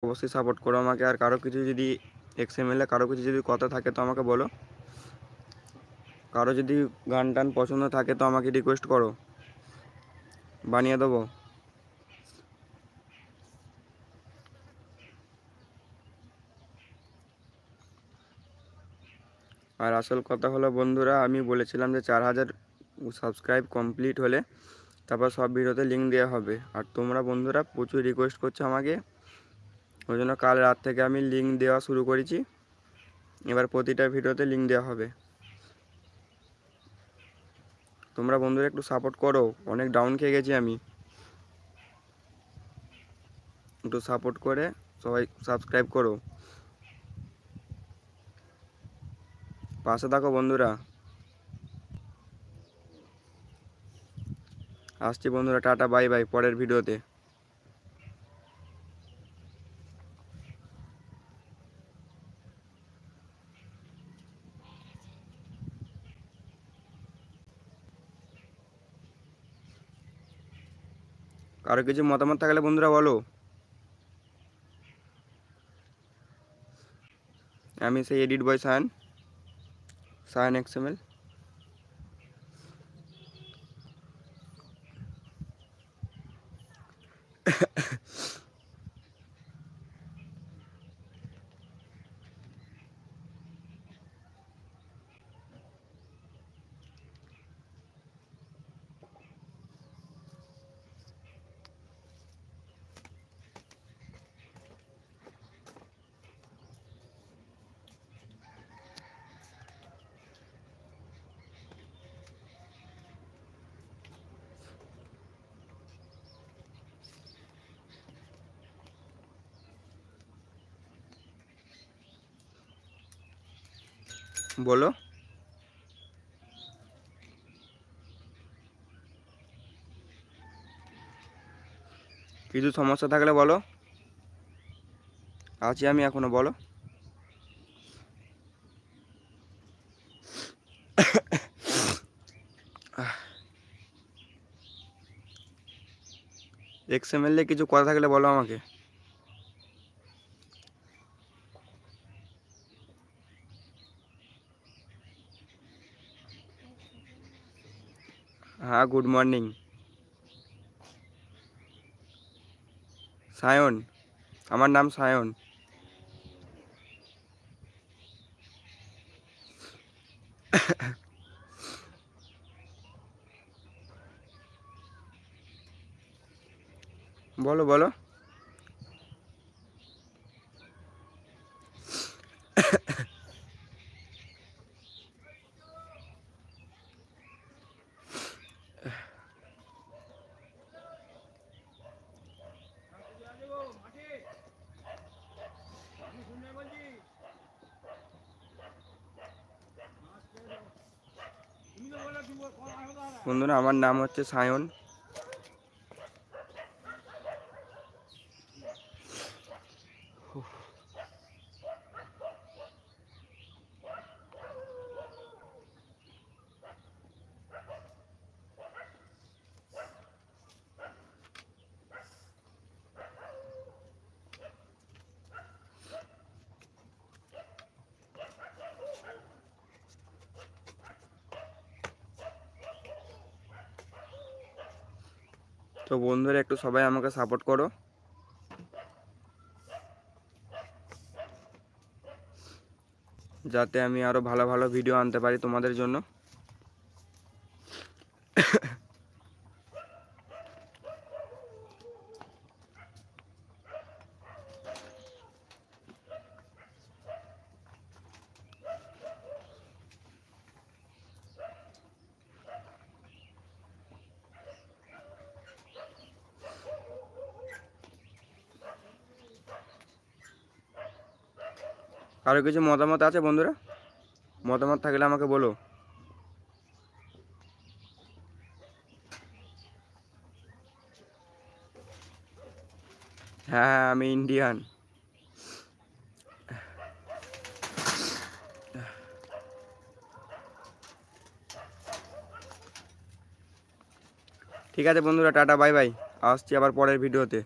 অবশ্যই সাপোর্ট করো আমাকে। আর কারো কিছু যদি এক্সএমএল কারো কিছু যদি কথা থাকে তো আমাকে বলো। কারো যদি গান টান পছন্দ থাকে তো আমাকে রিকোয়েস্ট করো, বানিয়ে দেবো। আর আসল কথা হলো বন্ধুরা, আমি বলেছিলাম যে 4000 সাবস্ক্রাইব কমপ্লিট হলে তারপর সব ভিডিওতে লিঙ্ক দেওয়া হবে। আর তোমরা বন্ধুরা প্রচুর রিকোয়েস্ট করছো আমাকে, ওই জন্য কাল রাত থেকে আমি লিঙ্ক দেওয়া শুরু করেছি। এবার প্রতিটা ভিডিওতে লিঙ্ক দেওয়া হবে। তোমরা বন্ধুরা একটু সাপোর্ট করো, অনেক ডাউন খেয়ে গেছি আমি। একটু সাপোর্ট করে সবাই সাবস্ক্রাইব করো, পাশে থাকো বন্ধুরা। আসছি বন্ধুরা, টাটা বাই বাই, পরের ভিডিওতে। কারো কিছু মতামত থাকলে বন্ধুরা বলো। আমি সেই এডিট বয় সায়ন, সায়ন এক্সএমএল। বলো, কিছু সমস্যা থাকলে বলো, আছি আমি এখনো, বলো। এক্সএমএল এ কিছু কথা থাকলে বলো আমাকে। হ্যাঁ, গুড মর্নিং। সায়ন, আমার নাম সায়ন। বলো বলো। বন্ধুরা আমার নাম হচ্ছে সায়ন। তো বন্ধুরা একটু সবাই আমাকে সাপোর্ট করো, যাতে আমি আরও ভালো ভালো ভিডিও আনতে পারি তোমাদের জন্য। কারো কিছু মতামত আছে বন্ধুরা? মতামত থাকলে আমাকে বলো। হ্যাঁ হ্যাঁ, আমি ইন্ডিয়ান। ঠিক আছে বন্ধুরা, টাটা বাই বাই, আসছি আবার পরের ভিডিওতে।